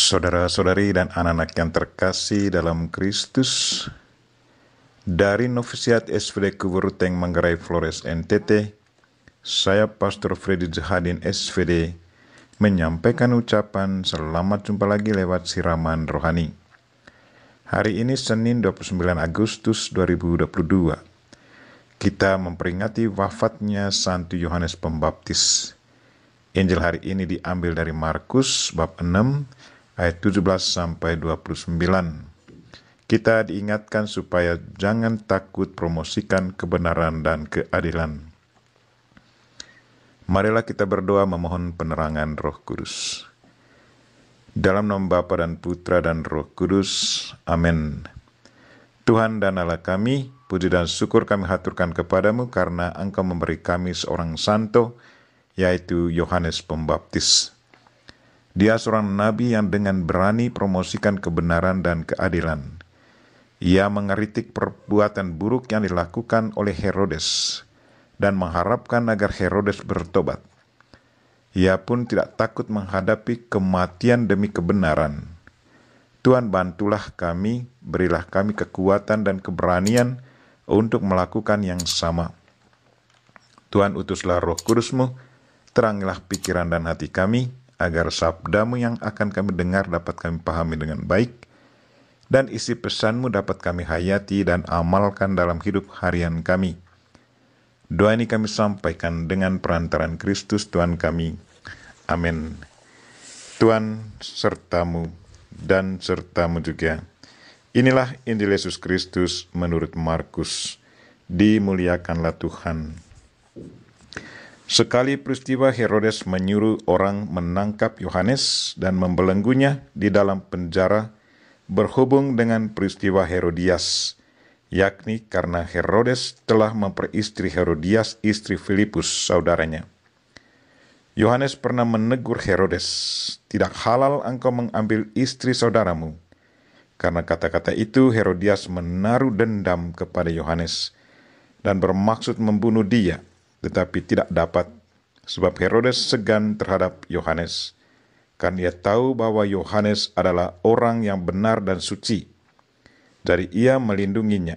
Saudara-saudari dan anak-anak yang terkasih dalam Kristus, dari Novisiat SVD Kuburuteng Manggarai Flores NTT, saya Pastor Freddy Jahadin SVD menyampaikan ucapan selamat jumpa lagi lewat siraman rohani. Hari ini Senin 29 Agustus 2022. Kita memperingati wafatnya Santo Yohanes Pembaptis. Injil hari ini diambil dari Markus bab 6 ayat 17 sampai 29. Kita diingatkan supaya jangan takut promosikan kebenaran dan keadilan. Marilah kita berdoa memohon penerangan Roh Kudus. Dalam nama Bapa dan Putra dan Roh Kudus. Amin. Tuhan dan Allah kami, puji dan syukur kami haturkan kepadamu karena Engkau memberi kami seorang santo, yaitu Yohanes Pembaptis. Dia seorang nabi yang dengan berani promosikan kebenaran dan keadilan. Ia mengeritik perbuatan buruk yang dilakukan oleh Herodes dan mengharapkan agar Herodes bertobat. Ia pun tidak takut menghadapi kematian demi kebenaran. Tuhan, bantulah kami, berilah kami kekuatan dan keberanian untuk melakukan yang sama. Tuhan, utuslah Roh Kudus-Mu, terangilah pikiran dan hati kami, agar sabda-Mu yang akan kami dengar dapat kami pahami dengan baik, dan isi pesan-Mu dapat kami hayati dan amalkan dalam hidup harian kami. Doa ini kami sampaikan dengan perantaran Kristus Tuhan kami. Amin. Tuhan serta-Mu dan serta-Mu juga. Inilah Injil Yesus Kristus menurut Markus. Dimuliakanlah Tuhan. Sekali peristiwa Herodes menyuruh orang menangkap Yohanes dan membelenggunya di dalam penjara berhubung dengan peristiwa Herodias, yakni karena Herodes telah memperistri Herodias istri Filipus saudaranya. Yohanes pernah menegur Herodes, "Tidak halal engkau mengambil istri saudaramu." Karena kata-kata itu Herodias menaruh dendam kepada Yohanes dan bermaksud membunuh dia. Tetapi tidak dapat, sebab Herodes segan terhadap Yohanes, karena ia tahu bahwa Yohanes adalah orang yang benar dan suci. Jadi ia melindunginya.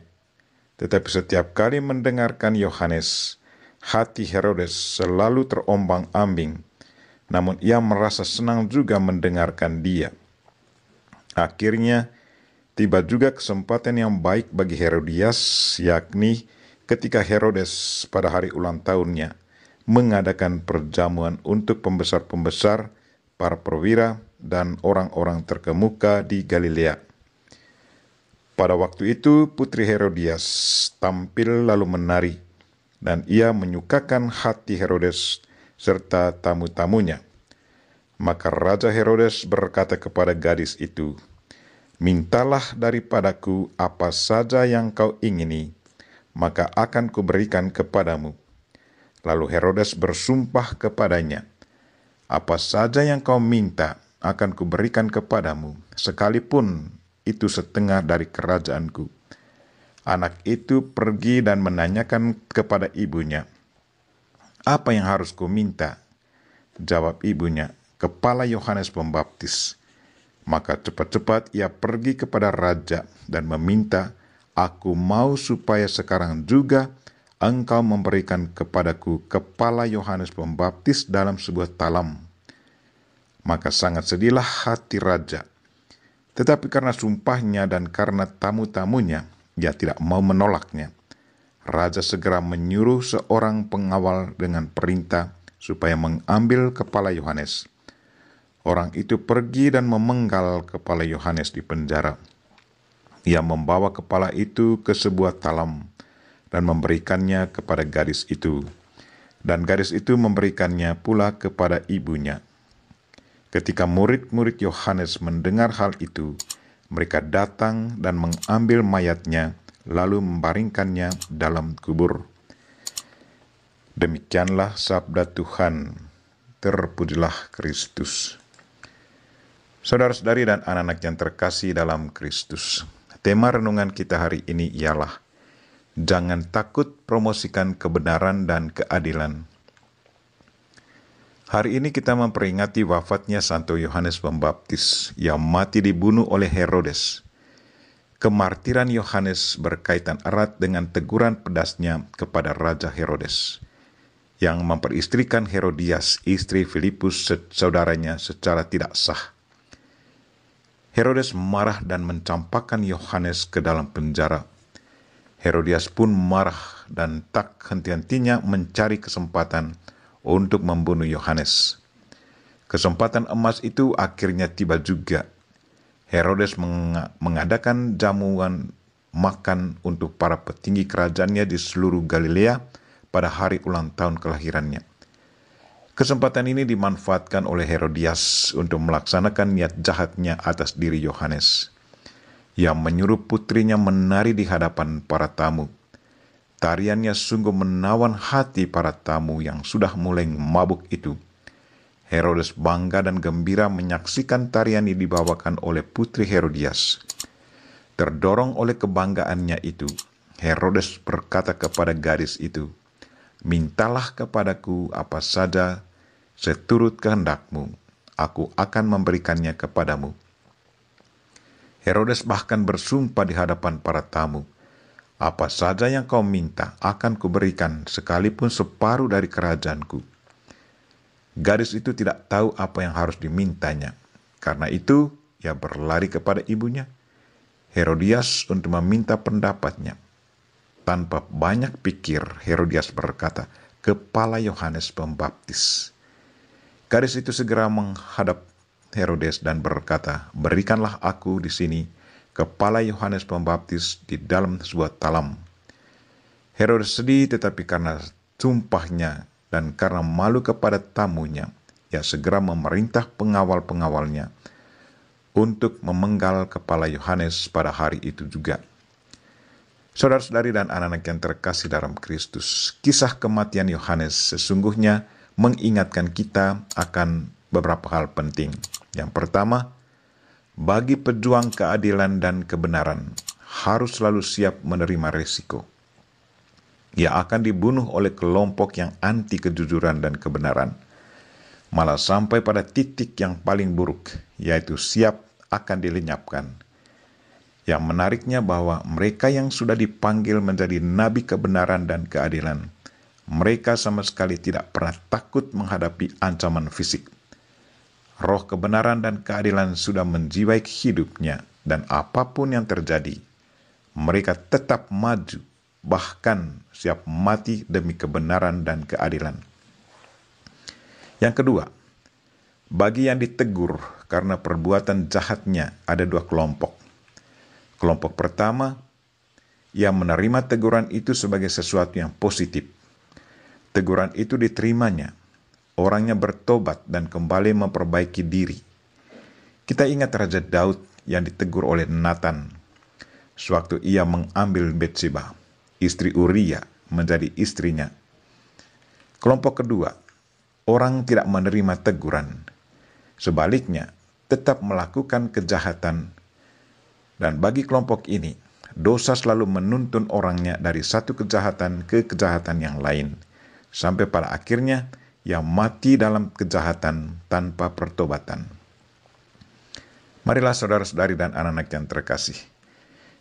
Tetapi setiap kali mendengarkan Yohanes, hati Herodes selalu terombang-ambing, namun ia merasa senang juga mendengarkan dia. Akhirnya, tiba juga kesempatan yang baik bagi Herodias, yakni ketika Herodes pada hari ulang tahunnya mengadakan perjamuan untuk pembesar-pembesar, para perwira, dan orang-orang terkemuka di Galilea. Pada waktu itu putri Herodias tampil lalu menari, dan ia menyukakan hati Herodes serta tamu-tamunya. Maka Raja Herodes berkata kepada gadis itu, "Mintalah daripadaku apa saja yang kau ingini, maka akan kuberikan kepadamu." Lalu Herodes bersumpah kepadanya, "Apa saja yang kau minta akan kuberikan kepadamu, sekalipun itu setengah dari kerajaanku." Anak itu pergi dan menanyakan kepada ibunya, "Apa yang harus kuminta?" Jawab ibunya, "Kepala Yohanes Pembaptis." Maka cepat-cepat ia pergi kepada raja dan meminta, "Aku mau supaya sekarang juga engkau memberikan kepadaku kepala Yohanes Pembaptis dalam sebuah talam." Maka sangat sedihlah hati raja. Tetapi karena sumpahnya dan karena tamu-tamunya, ia tidak mau menolaknya. Raja segera menyuruh seorang pengawal dengan perintah supaya mengambil kepala Yohanes. Orang itu pergi dan memenggal kepala Yohanes di penjara. Ia membawa kepala itu ke sebuah talam dan memberikannya kepada gadis itu. Dan gadis itu memberikannya pula kepada ibunya. Ketika murid-murid Yohanes mendengar hal itu, mereka datang dan mengambil mayatnya, lalu membaringkannya dalam kubur. Demikianlah sabda Tuhan. Terpujilah Kristus. Saudara-saudari dan anak-anak yang terkasih dalam Kristus, tema renungan kita hari ini ialah jangan takut promosikan kebenaran dan keadilan. Hari ini kita memperingati wafatnya Santo Yohanes Pembaptis yang mati dibunuh oleh Herodes. Kemartiran Yohanes berkaitan erat dengan teguran pedasnya kepada Raja Herodes, yang memperistrikan Herodias, istri Filipus saudaranya secara tidak sah. Herodes marah dan mencampakkan Yohanes ke dalam penjara. Herodias pun marah dan tak henti-hentinya mencari kesempatan untuk membunuh Yohanes. Kesempatan emas itu akhirnya tiba juga. Herodes mengadakan jamuan makan untuk para petinggi kerajaannya di seluruh Galilea pada hari ulang tahun kelahirannya. Kesempatan ini dimanfaatkan oleh Herodias untuk melaksanakan niat jahatnya atas diri Yohanes, yang menyuruh putrinya menari di hadapan para tamu. Tariannya sungguh menawan hati para tamu yang sudah mulai mabuk itu. Herodes bangga dan gembira menyaksikan tarian yang dibawakan oleh putri Herodias. Terdorong oleh kebanggaannya itu, Herodes berkata kepada gadis itu, "Mintalah kepadaku apa saja seturut kehendakmu, aku akan memberikannya kepadamu." Herodes bahkan bersumpah di hadapan para tamu, "Apa saja yang kau minta akan kuberikan, sekalipun separuh dari kerajaanku." Gadis itu tidak tahu apa yang harus dimintanya. Karena itu, ia berlari kepada ibunya, Herodias, untuk meminta pendapatnya. Tanpa banyak pikir, Herodias berkata, "Kepala Yohanes Pembaptis." Gadis itu segera menghadap Herodes dan berkata, "Berikanlah aku di sini kepala Yohanes Pembaptis di dalam sebuah talam." Herodes sedih, tetapi karena sumpahnya dan karena malu kepada tamunya, ia segera memerintah pengawal-pengawalnya untuk memenggal kepala Yohanes pada hari itu juga. Saudara-saudari dan anak-anak yang terkasih dalam Kristus, kisah kematian Yohanes sesungguhnya mengingatkan kita akan beberapa hal penting. Yang pertama, bagi pejuang keadilan dan kebenaran harus selalu siap menerima risiko. Ia akan dibunuh oleh kelompok yang anti kejujuran dan kebenaran, malah sampai pada titik yang paling buruk, yaitu siap akan dilenyapkan. Yang menariknya bahwa mereka yang sudah dipanggil menjadi nabi kebenaran dan keadilan, mereka sama sekali tidak pernah takut menghadapi ancaman fisik. Roh kebenaran dan keadilan sudah menjiwai hidupnya, dan apapun yang terjadi, mereka tetap maju, bahkan siap mati demi kebenaran dan keadilan. Yang kedua, bagi yang ditegur karena perbuatan jahatnya ada dua kelompok. Kelompok pertama, yang menerima teguran itu sebagai sesuatu yang positif. Teguran itu diterimanya, orangnya bertobat dan kembali memperbaiki diri. Kita ingat Raja Daud yang ditegur oleh Nathan sewaktu ia mengambil Bathsheba, istri Uria, menjadi istrinya. Kelompok kedua, orang tidak menerima teguran. Sebaliknya, tetap melakukan kejahatan. Dan bagi kelompok ini, dosa selalu menuntun orangnya dari satu kejahatan ke kejahatan yang lain, sampai pada akhirnya ia mati dalam kejahatan tanpa pertobatan. Marilah saudara-saudari dan anak-anak yang terkasih,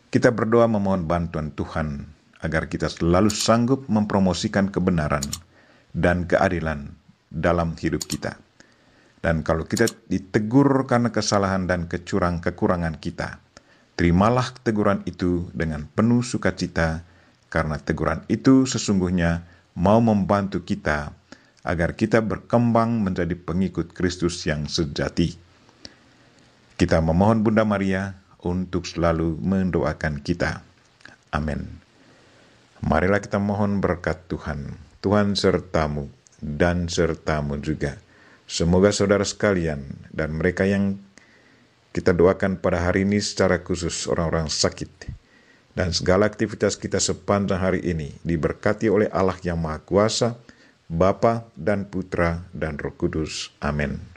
kita berdoa memohon bantuan Tuhan agar kita selalu sanggup mempromosikan kebenaran dan keadilan dalam hidup kita. Dan kalau kita ditegur karena kesalahan dan kekurangan kita, terimalah teguran itu dengan penuh sukacita, karena teguran itu sesungguhnya mau membantu kita agar kita berkembang menjadi pengikut Kristus yang sejati. Kita memohon Bunda Maria untuk selalu mendoakan kita. Amin. Marilah kita mohon berkat Tuhan. Tuhan sertamu dan sertamu juga. Semoga saudara sekalian dan mereka yang kita doakan pada hari ini secara khusus orang-orang sakit, dan segala aktivitas kita sepanjang hari ini diberkati oleh Allah yang Maha Kuasa, Bapa dan Putra dan Roh Kudus. Amin.